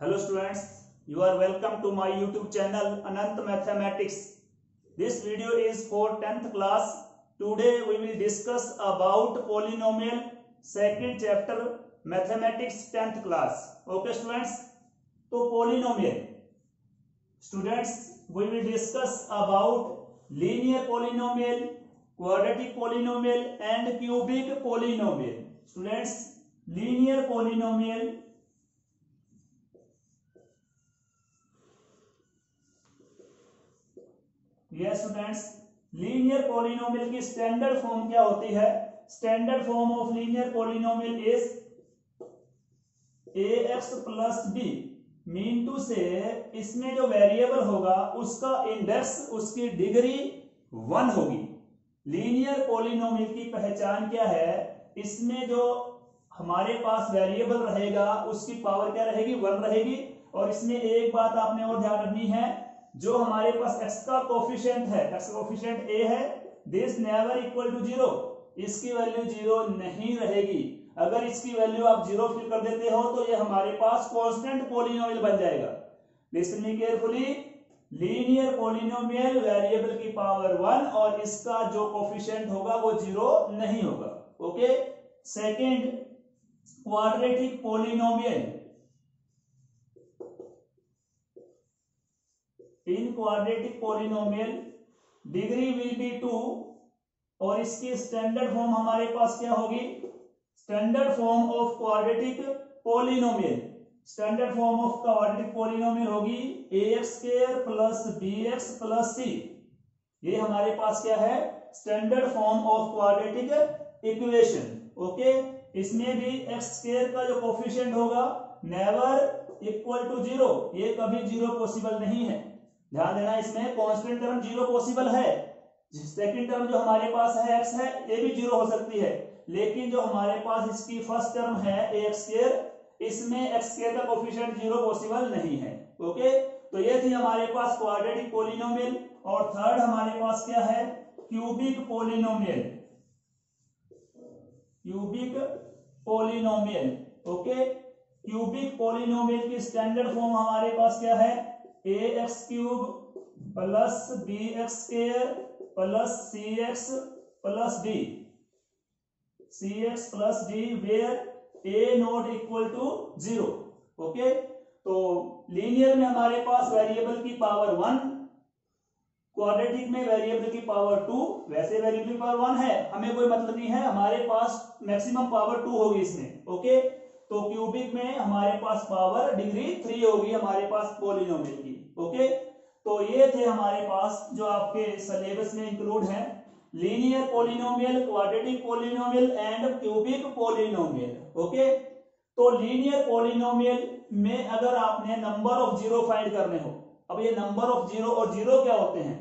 Hello students, you are welcome to my YouTube channel Anant Mathematics. This video is for 10th class. Today we will discuss about polynomial, second chapter mathematics 10th class. Okay students, तो polynomial students we will discuss about linear polynomial, quadratic polynomial and cubic polynomial. Students, linear polynomial yes students, linear polynomial की standard form क्या होती है? Standard form of linear polynomial is ax plus b mean to से इसमें जो variable होगा उसका index, उसकी डिग्री 1 होगी। लीनियर पॉलिनोमियल की पहचान क्या है? इसमें जो हमारे पास वेरिएबल रहेगा उसकी पावर क्या रहेगी? 1 रहेगी। और इसमें एक बात आपने और ध्यान रखनी है, जो हमारे पास x का कोफिशिएंट है, x कोफिशिएंट a है, दिस नेवर इक्वल टू 0, इसकी वैल्यू 0 नहीं रहेगी। अगर इसकी वैल्यू आप 0 फिल कर देते हो तो ये हमारे पास कांस्टेंट पॉलिनोमियल बन जाएगा। Listen me carefully, linear polynomial variable की पावर 1 और इसका जो कोफिशिएंट होगा वो 0 नहीं होगा। Okay. Second, quadratic polynomial. In quadratic polynomial degree will be 2 और इसकी स्टैंडर्ड फॉर्म हमारे पास क्या होगी? Standard form of quadratic polynomial, standard form of quadratic polynomial होगी ax² plus bx plus c। ये हमारे पास क्या है? Standard form of quadratic equation. Okay. इसमें भी x² का जो कोफिशिएंट होगा नेवर इक्वल टू 0, ये कभी 0 पॉसिबल नहीं है। ध्यान देना, इसमें कांस्टेंट टर्म 0 पॉसिबल है। सेकंड टर्म जो हमारे पास है x है, ये भी 0 हो सकती है, लेकिन जो हमारे पास इसकी फर्स्ट टर्म है ax², इसमें x² का कोफिशिएंट 0 पॉसिबल नहीं है। ओके। तो ये थी हमारे पास क्वाड्रेटिक पॉलिनोमियल। और थर्ड हमारे पास क्या है? Cubic polynomial. Cubic polynomial. Okay. Cubic polynomial की स्टैंडर्ड फॉर्म हमारे पास क्या है? ax³ plus bx² plus cx plus d, cx plus d where a not equal to 0। Okay. तो लीनियर में हमारे पास वेरिएबल की पावर 1, क्वाड्रेटिक में वेरिएबल की पावर 2। वैसे वेरिएबल की पावर 1 है, हमें कोई मतलब नहीं है, हमारे पास मैक्सिमम पावर 2 होगी इसमें। ओके। तो क्यूबिक में हमारे पास पावर डिग्री 3 होगी हमारे पास पॉलिनोमियल की। ओके। तो ये थे हमारे पास जो आपके सिलेबस में इंक्लूड है, linear polynomial, quadratic polynomial and cubic polynomial. Okay. तो लीनियर पॉलिनोमियल में अगर आपने नंबर ऑफ 0 फाइंड करने हो, अब ये नंबर ऑफ 0 और 0 क्या होते हैं?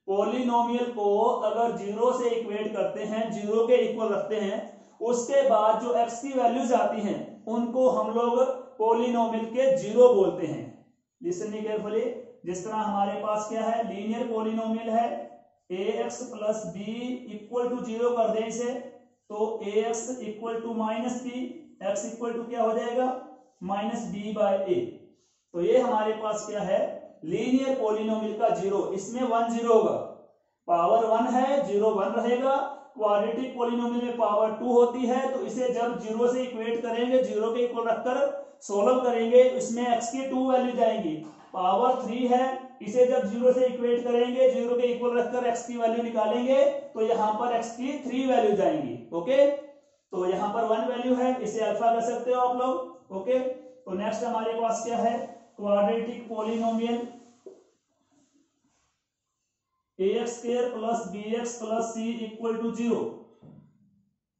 पॉलिनोमियल को अगर 0 से इक्वेट करते हैं, 0 के इक्वल रखते हैं, उसके बाद जो x की वैल्यूज आती हैं उनको हम लोग पॉलिनोमियल के 0 बोलते हैं। Listen me carefully. जिस तरह हमारे पास क्या है? लीनियर पॉलिनोमियल है ax plus b equal to 0 कर दें इसे, तो ax equal to minus b, x equal to क्या हो जाएगा? Minus b by a। तो ये हमारे पास क्या है? लीनियर पॉलिनोमियल का 0। इसमें 1 0 होगा, पावर 1 है, 0 1 रहेगा। क्वाड्रेटिक पॉलिनोमियल में पावर 2 होती है, तो इसे जब 0 से इक्वेट करेंगे, 0 के इक्वल रखकर सोल्व करेंगे, इसमें x की 2 वैल्यू जाएंगी। पावर 3 है, इसे जब 0 से इक्वेट करेंगे, 0 के इक्वल रखकर x की वैल्यू निकालेंगे, तो यहाँ पर x की 3 वैल्यू जाएंगी। ओके। तो यहाँ पर 1 वैल्यू है, इसे अल्फा कर सकते हो आप लोग। ओके। तो नेक्स्ट हमारे पास क्या है? Quadratic polynomial ax² plus bx plus c equal to 0।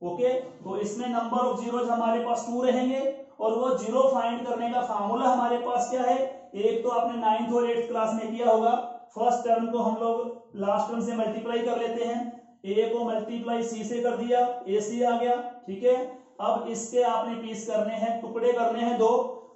Okay. तो इसमें नंबर ऑफ जीरोज हमारे पास 2 रहेंगे और वो 0 फाइंड करने का फार्मूला हमारे पास क्या है? एक तो आपने 9th और 8th क्लास में किया होगा, फर्स्ट टर्म को हम लोग लास्ट टर्म से मल्टीप्लाई कर लेते हैं, a को मल्टीप्लाई c से कर दिया, ac आ गया। ठीक है। अब इसके आपने पीस करने हैं, टुकड़े करने हैं 2,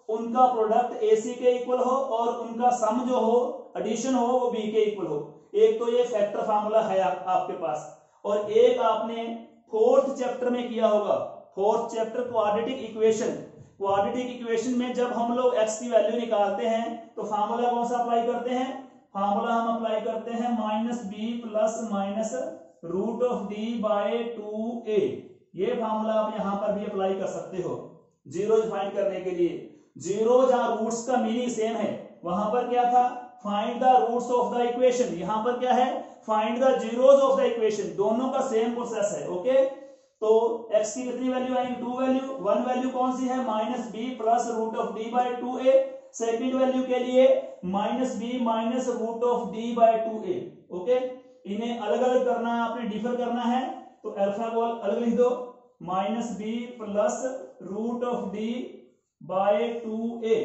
उनका प्रोडक्ट ac के इक्वल हो और उनका सम जो हो, एडिशन हो, वो b के इक्वल हो। एक तो ये फैक्टर फार्मूला है आपके पास, और एक आपने 4th चैप्टर में किया होगा, 4th chapter quadratic equation, quadratic equation में जब हम लोग x की वैल्यू निकालते हैं तो फार्मूला कौन सा अप्लाई करते हैं? फार्मूला हम अप्लाई करते हैं minus B plus minus root of D by 2a। ये फार्मूला आप यहां पर भी अप्लाई कर सकते हो जीरोज फाइंड करने के लिए। जीरो जहां रूट्स का मीनिंग सेम है, वहां पर क्या था? Find the roots of the equation. यहां पर क्या है? Find the zeros of the equation. दोनों का सेम प्रोसेस है। ओके, तो x की कितनी वैल्यू आएगी? 2 वैल्यू। 1 वैल्यू कौन सी है? Minus B plus root of D by 2a। Second value के लिए minus B minus root of D by 2a। Okay, इन्हें अलग अलग करना है, आपने डिफर करना है, तो अल्फा को अलग लिख दो, minus B plus root of D by 2a,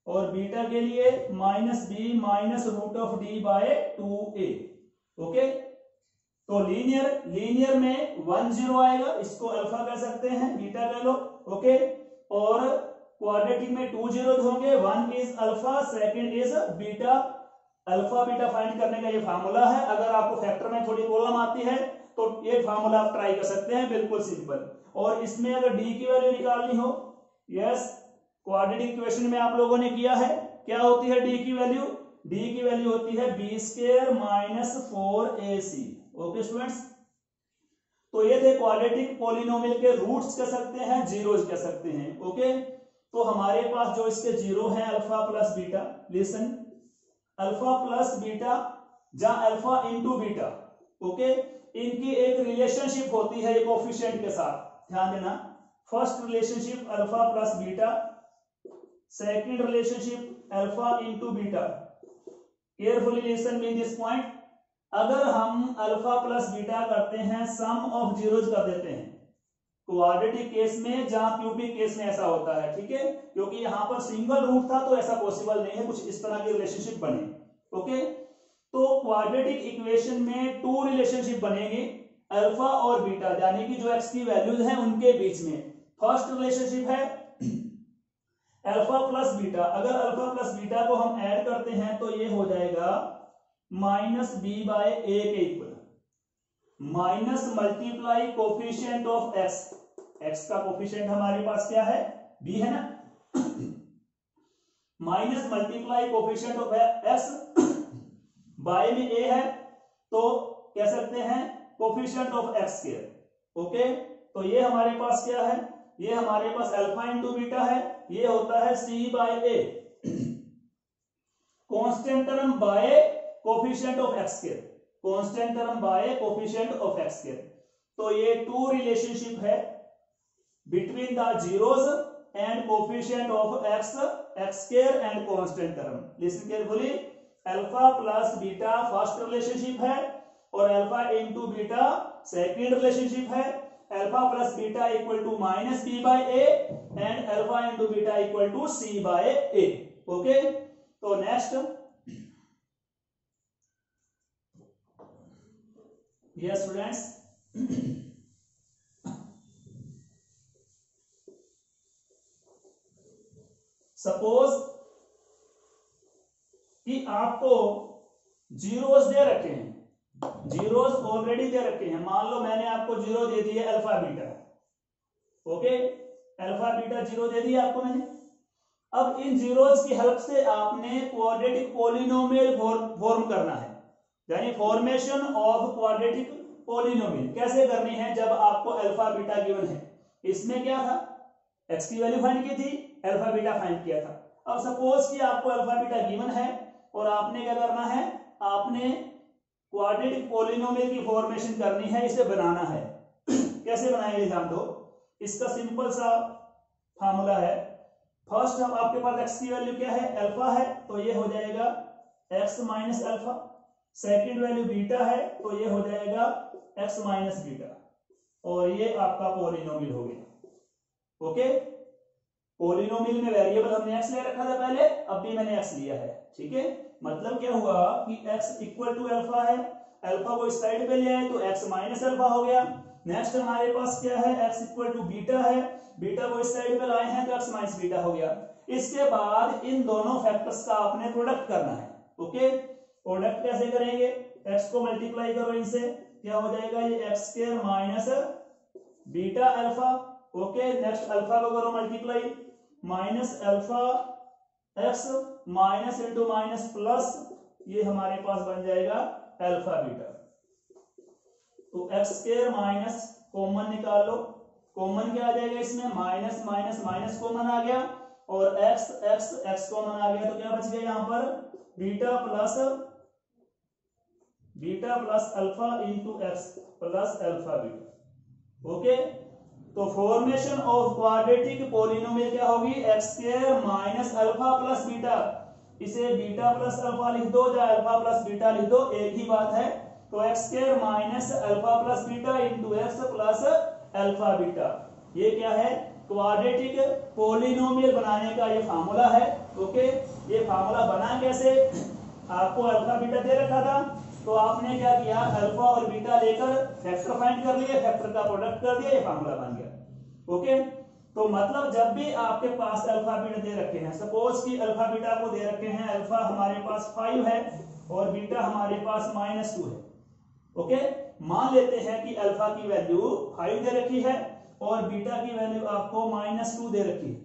और बीटा के लिए minus B minus root of D by 2a। Okay, तो लीनियर में 1 0 आएगा, इसको अल्फा कह सकते हैं, बीटा कह लो। ओके, और क्वाड्रेटिक में 2 0 होंगे, 1 is alpha, second is beta. Alpha beta find करने का ये फार्मूला है। अगर आपको फैक्टर में थोड़ी प्रॉब्लम आती है तो ये फार्मूला आप ट्राई कर सकते हैं, बिल्कुल सिंपल। और इसमें अगर डी की वैल्यू निकालनी हो, यस, क्वाड्रेटिक इक्वेशन में आप लोगों ने किया है, क्या होती है डी की वैल्यू? डी की वैल्यू होती है B square minus 4ac। Okay students, तो ये थे क्वाड्रेटिक पॉलिनोमियल के रूट्स कह सकते हैं, जीरोज कह सकते हैं। ओके, तो हमारे पास जो इसके जीरो हैं alpha plus beta. Listen, alpha plus beta जहां अल्फा इंटू बीटा। ओके, इनकी एक रिलेशनशिप होती है कोफिशिएंट के साथ, ध्यान देना। First relationship alpha plus beta, second relationship alpha into beta. Carefully listen with this point. अगर हम अल्फा प्लस बीटा करते हैं, सम ऑफ जीरोज कर देते हैं क्वाड्रेटिक केस में, जहां क्यूबिक केस में ऐसा होता है, ठीक है, क्योंकि यहां पर सिंगल रूट था तो ऐसा पॉसिबल नहीं है, कुछ इस तरह की रिलेशनशिप बने। ओके, तो क्वाड्रेटिक इक्वेशन में 2 रिलेशनशिप बनेगी अल्फा और बीटा, यानी कि जो एक्स की वैल्यूज हैं उनके बीच में। फर्स्ट रिलेशनशिप है अल्फा प्लस बीटा। अगर अल्फा प्लस बीटा को हम ऐड करते हैं तो ये हो जाएगा माइनस बी बाय ए के equal, minus multiply coefficient of X. X का कोफिशिएंट हमारे पास क्या है? बी है ना, minus multiply coefficient of X, by में ए है तो कह सकते हैं coefficient of x square. Okay, तो ये हमारे पास क्या है? ये हमारे पास अल्फा इंटू बीटा है, ये होता है c by a, constant term by coefficient of x square, constant term by coefficient of x square. तो ये 2 रिलेशनशिप है between the zeros and coefficient of x square and constant term. Listen carefully, alpha plus beta first relationship है और alpha into beta second relationship है। Alpha plus beta equal to minus b by a and alpha into beta equal to c by a. Okay, तो next, yes students, suppose कि आपको zeros दे रखे हैं, zeros already दे रखे हैं। मान लो मैंने आपको जीरो दे दिए alpha beta. Okay, alpha beta zero दे दिया आपको मैंने। अब इन जीरोस की हेल्प से आपने क्वाड्रेटिक पॉलिनोमियल फॉर्म करना है, यानी फॉर्मेशन ऑफ क्वाड्रेटिक पॉलिनोमियल कैसे करनी है जब आपको अल्फा बीटा गिवन है। इसमें क्या था? एक्स की वैल्यू फाइंड की थी, अल्फा बीटा फाइंड किया था। अब सपोज कि आपको अल्फा बीटा गिवन है और आपने क्या करना है? आपने क्वाड्रेटिक पॉलिनोमियल की फॉर्मेशन करनी है, इसे बनाना है। कैसे बनाएंगे ध्यान दो, इसका सिंपल सा फार्मूला है। फर्स्ट हम आपके पास एक्स की वैल्यू क्या है? अल्फा है, तो ये हो जाएगा x minus alpha. Second value beta है तो ये हो जाएगा एक्स माइनस बीटा, और ये आपका पॉलिनोमियल हो गया। ओके, पॉलिनोमियल में वेरिएबल हमने एक्स ले रखा था पहले, अब भी मैंने एक्स लिया है, ठीक है। मतलब क्या हुआ कि एक्स इक्वल टू अल्फा है, अल्फा को इस साइड पे ले आए तो एक्स माइनस अल्फा हो गया। नेक्स्ट हमारे पास क्या है? एक्स इक्वल टू बीटा है, बीटा को इस साइड पे लाए हैं तो एक्स माइनस बीटा हो गया। इसके बाद इन दोनों फैक्टर्स का आपने प्रोडक्ट करना है। ओके, प्रोडक्ट कैसे करेंगे? एक्स को मल्टीप्लाई करो इनसे, क्या हो जाएगा? ये x square minus beta alpha. Okay, next alpha को करो multiply, minus alpha x minus into minus plus, ये हमारे पास बन जाएगा अल्फा बीटा। तो एक्स स्क्वायर माइनस कॉमन निकाल लो, कॉमन क्या आ जाएगा इसमें, माइनस माइनस माइनस कॉमन आ गया और एक्स एक्स एक्स कॉमन आ गया, तो क्या बच गया यहाँ पर beta plus alpha into x plus alpha beta. Okay, तो फॉर्मेशन ऑफ क्वाड्रेटिक पॉलिनोमियल क्या होगी, x square minus alpha plus beta, इसे बीटा प्लस अल्फा लिख दो या अल्फा प्लस बीटा लिख दो, एक ही बात है। तो x square minus alpha plus beta into x plus alpha beta, ये क्या है, क्वाड्रेटिक पॉलिनोमियल बनाने का ये फार्मूला है। ओके, ये फार्मूला बना कैसे, आपको अल्फा बीटा दे रखा था, तो आपने क्या किया, अल्फा और बीटा लेकर फैक्टर फाइंड कर लिए, फैक्टर का प्रोडक्ट कर दिया, ये फार्मूला बन गया। ओके, तो मतलब जब भी आपके पास अल्फा बीटा दे रखे हैं, सपोज कि अल्फा बीटा को दे रखे हैं, अल्फा हमारे पास 5 है और बीटा हमारे पास -2 है। ओके, मान लेते हैं कि अल्फा की वैल्यू 5 दे रखी है और बीटा की वैल्यू आपको -2 दे रखी है।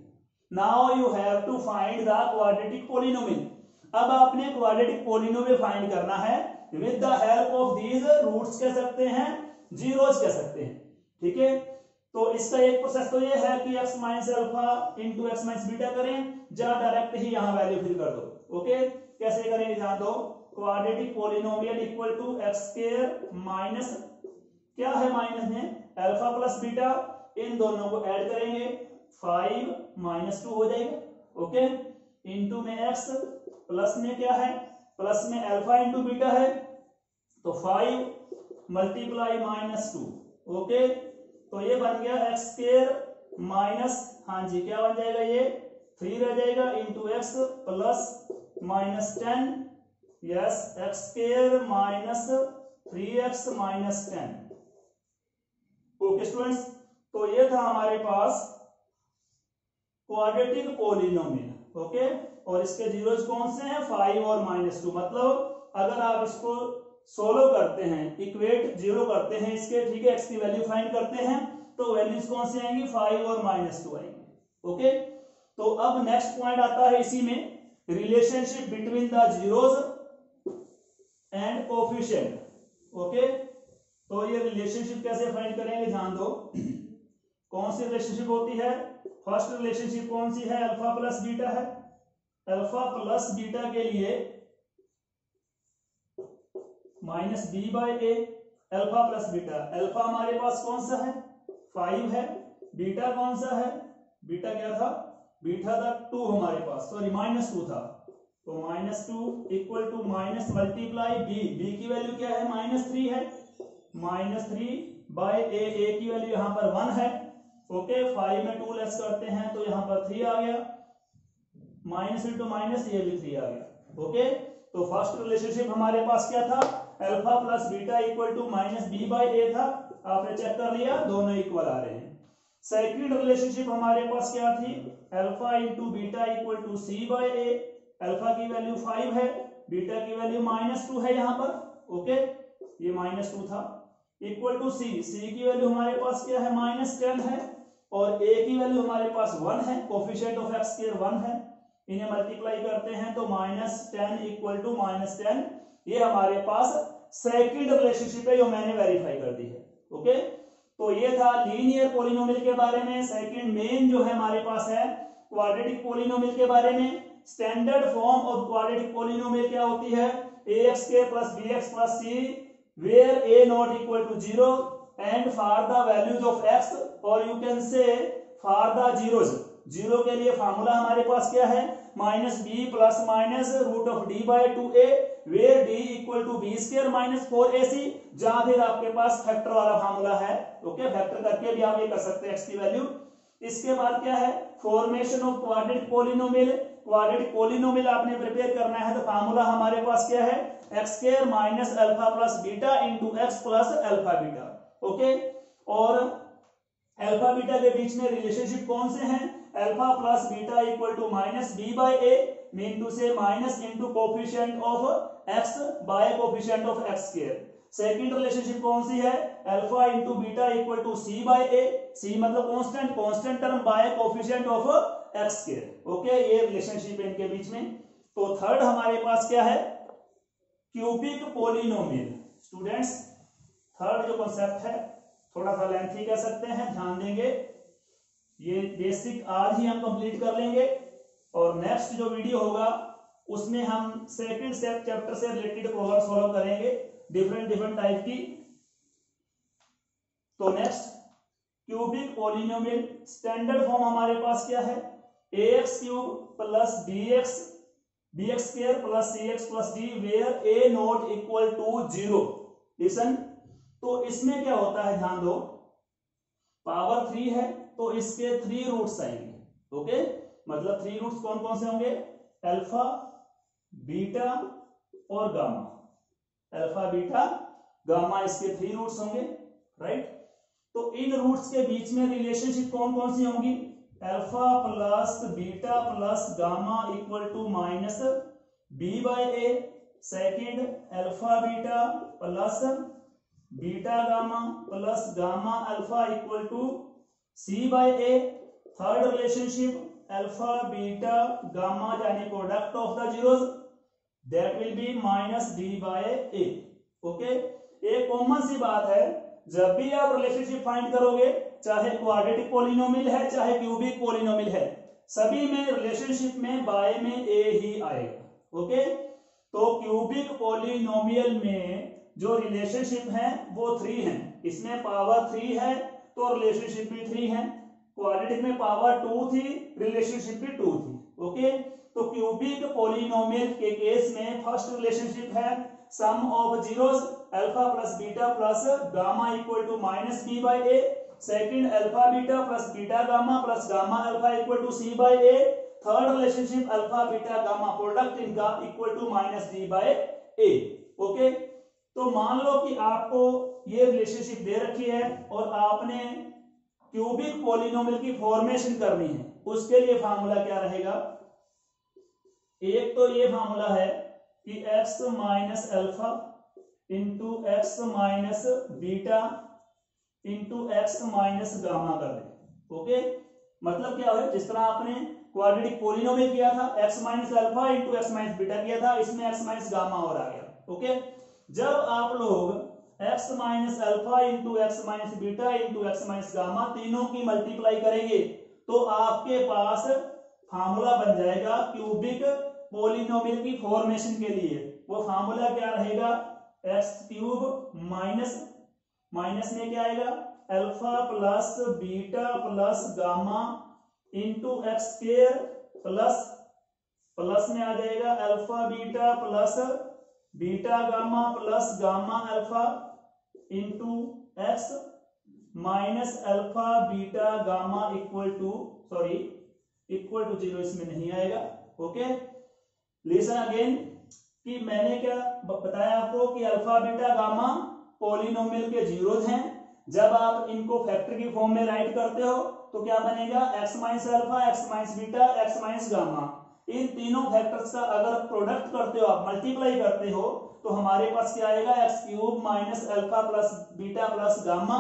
Now you have to find the quadratic polynomial. अब आपने क्वाड्रेटिक पॉलिनोमियल फाइंड करना है with the help of these roots, कह सकते हैं जीरोस कह सकते हैं। ठीक है, तो इसका एक प्रोसेस तो ये है कि x minus alpha into X minus beta करें, या डायरेक्ट ही यहाँ वैल्यू फिल कर दो। ओके, कैसे करेंगे ध्यान दो, quadratic polynomial equal to X square minus, क्या है माइनस में, अल्फा प्लस बीटा, इन दोनों को ऐड करेंगे, 5 -2 हो जाएगा। ओके, इंटू में x, प्लस में क्या है, प्लस में अल्फा इंटू बीटा है, तो 5 मल्टीप्लाई -2। ओके, तो ये बन गया एक्स स्क्वायर माइनस, हाँ जी क्या बन जाएगा, ये 3 रह जाएगा into x plus -10, yes, x square minus 3x minus 10। Okay students, तो ये था हमारे पास क्वाड्रेटिक पॉलिनोमियल। ओके, और इसके जीरोस कौन से हैं, 5 और -2। मतलब अगर आप इसको सोल्व करते हैं, इक्वेट जीरो करते हैं इसके, ठीक है, एक्स की वैल्यू फाइंड करते हैं, तो वैल्यूज कौन सी आएंगी, 5 और -2 आएंगे। ओके, तो अब नेक्स्ट पॉइंट आता है इसी में, relationship between the zeros and coefficient. Okay, तो ये रिलेशनशिप कैसे फाइंड करेंगे, ध्यान दो, कौन सी रिलेशनशिप होती है, फर्स्ट रिलेशनशिप कौन सी है, अल्फा प्लस बीटा है। अल्फा प्लस बीटा के लिए -b/a, alpha plus beta, alpha हमारे पास कौन सा है, 5 है, बीटा कौन सा है, बीटा क्या था, बीटा था 2 हमारे पास, सॉरी -2 था, तो -2 equal to minus multiply b की वैल्यू क्या है, -3 है, -3/a, a की वैल्यू यहाँ पर 1 है। ओके, 5 में 2 लेस करते हैं तो यहाँ पर 3 आ गया, माइनस इंटू माइनस, ये भी 3 आ गया। ओके, तो फर्स्ट रिलेशनशिप हमारे पास क्या था, alpha plus beta equal to -b/a था, आपने चेक कर लिया, दोनों इक्वल आ रहे हैं। सेकंड रिलेशनशिप हमारे पास क्या थी, alpha into beta equal to c/a, alpha की वैल्यू 5 है, बीटा की वैल्यू -2 है यहाँ पर। ओके, ये -2 था, इक्वल टू c की वैल्यू हमारे पास क्या है, -10 है, और a की वैल्यू हमारे पास 1 है, कोफिशिएंट ऑफ एक्स स्क्वायर 1 है, इन्हें मल्टीप्लाई करते हैं तो -10 इक्वल टू -10, ये हमारे पास सेकंड रिलेशनशिप है जो मैंने वेरीफाई कर दी है। ओके, तो ये था लीनियर पॉलिनोमियल के बारे में। सेकंड मेन जो है हमारे पास है क्वाड्रेटिक पॉलिनोमियल के बारे में। Standard form of quadratic polynomial क्या होती है, ax plus bx plus c where a not equal to 0 and for the values of x, और you can say for the zeros, zero के लिए फार्मूला हमारे पास क्या है, -b plus minus √d/2a where d equal to b² minus 4ac, जहां फिर आपके पास फैक्टर वाला फार्मूला है। ओके, फैक्टर करके भी आप ये कर सकते हैं x की वैल्यू। इसके बाद क्या है, formation of quadratic polynomial. Quadratic polynomial आपने प्रिपेयर करना है, तो फार्मूला हमारे पास क्या है, x² minus alpha plus beta into x plus alpha beta. Okay, और अल्फा बीटा के बीच में रिलेशनशिप कौन से हैं, alpha plus beta equal to -b/a, mean to से minus into coefficient of x by coefficient of x²। Second relationship कौन सी है, alpha into beta equal to c/a, c मतलब constant, constant term by coefficient of x square. Okay, ये relationship है इनके बीच में। तो थर्ड हमारे पास क्या है, क्यूबिक पोलिनोमियल। स्टूडेंट्स, थर्ड जो कॉन्सेप्ट है थोड़ा सा लेंथी कह सकते हैं, ध्यान देंगे। ये बेसिक आज ही हम कंप्लीट कर लेंगे और नेक्स्ट जो वीडियो होगा उसमें हम सेकंड चैप्टर से रिलेटेड प्रॉब्लम सॉल्व करेंगे डिफरेंट टाइप की। तो next cubic polynomial standard form हमारे पास क्या है, ax cube plus bx square plus cx plus d where a not equal to 0। Listen, तो इसमें क्या होता है, ध्यान दो, पावर 3 है तो इसके 3 रूट्स आएंगे। ओके, मतलब 3 रूट्स कौन कौन से होंगे, अल्फा, बीटा और गामा। अल्फा, बीटा, गामा, इसके 3 रूट्स होंगे, राइट। तो इन रूट्स के बीच में रिलेशनशिप कौन कौन सी होंगी, alpha plus beta plus gamma equal to minus b by a. Second, alpha beta plus beta gamma plus gamma alpha equal to c by a. Third relationship alpha beta gamma यानी product of the zeros, that will be minus d by a. Okay, एक common सी बात है, जब भी आप relationship find करोगे, चाहे क्वाड्रेटिक पोलिनोमियल है चाहे क्यूबिक पोलिनोमियल है, सभी में रिलेशनशिप में बाय में ए ही आएगा। ओके, तो क्यूबिक पोलिनोमियल में जो रिलेशनशिप है वो 3 है, इसमें पावर 3 है तो रिलेशनशिप भी 3 है। क्वाड्रेटिक में पावर 2 थी, रिलेशनशिप भी 2 थी। ओके, तो क्यूबिक पोलिनोमियल के केस में फर्स्ट रिलेशनशिप है sum of zeros alpha plus beta plus gamma equal to minus b by a. Second, alpha beta plus beta gamma plus gamma alpha equal to c by a. Third relationship alpha beta gamma product इनका equal to minus d by a. Okay, तो मान लो कि आपको ये relationship दे रखी है और आपने क्यूबिक पोलिनोमियल की फॉर्मेशन करनी है, उसके लिए फार्मूला क्या रहेगा, एक तो ये फार्मूला है कि x minus alpha into X minus beta into X minus gamma कर दे। ओके, मतलब क्या है, जिस तरह आपने क्वाड्रेटिक पोलिनोमियल किया था, x minus alpha into X minus beta किया था, इसमें x माइनस गामा और आ गया। ओके, जब आप लोग x minus alpha into X minus beta into X minus gamma तीनों की मल्टीप्लाई करेंगे तो आपके पास फार्मूला बन जाएगा क्यूबिक पोलिनोमियल की फॉर्मेशन के लिए। वो फार्मूला क्या रहेगा, एक्स क्यूब माइनस में क्या आएगा, alpha plus beta plus gamma into X square plus में आ जाएगा alpha beta plus beta gamma plus gamma alpha into X minus alpha beta gamma equal to 0, इसमें नहीं आएगा। ओके, लिसन अगेन कि मैंने क्या बताया आपको कि अल्फा बीटा गामा पोलिनोमियल के जीरोस हैं। जब आप इनको फैक्टर की फॉर्म में राइट करते हो तो क्या बनेगा, x minus alpha, x minus beta, x minus gamma, इन तीनों फैक्टर्स का अगर प्रोडक्ट करते हो, आप मल्टीप्लाई करते हो, तो हमारे पास क्या आएगा, x cube minus alpha plus beta plus gamma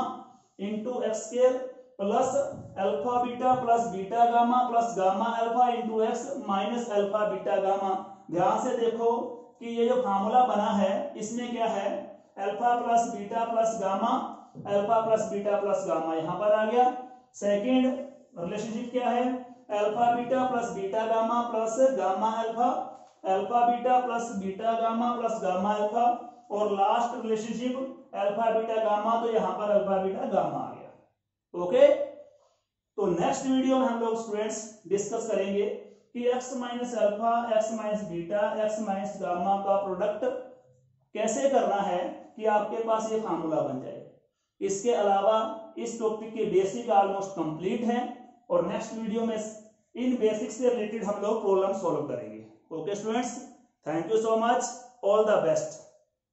into X square plus alpha beta plus beta gamma plus gamma alpha into X minus alpha beta gamma. ध्यान से देखो कि ये जो फार्मूला बना है इसमें क्या है, alpha plus beta plus gamma, alpha plus beta plus gamma यहां पर आ गया। सेकेंड रिलेशनशिप क्या है, alpha beta plus beta gamma plus gamma alpha, alpha beta plus beta gamma plus gamma alpha, और last relationship alpha beta gamma, तो यहां पर अल्फा बीटा गामा आ गया। ओके, तो नेक्स्ट वीडियो में हम लोग स्टूडेंट्स डिस्कस करेंगे कि x minus alpha, x minus beta, x minus gamma का प्रोडक्ट कैसे करना है कि आपके पास ये फार्मूला बन जाए। इसके अलावा इस टॉपिक के बेसिक ऑलमोस्ट कंप्लीट है और नेक्स्ट वीडियो में इन बेसिक्स से रिलेटेड हम लोग प्रॉब्लम सॉल्व करेंगे। Okay students, thank you so much, all the best.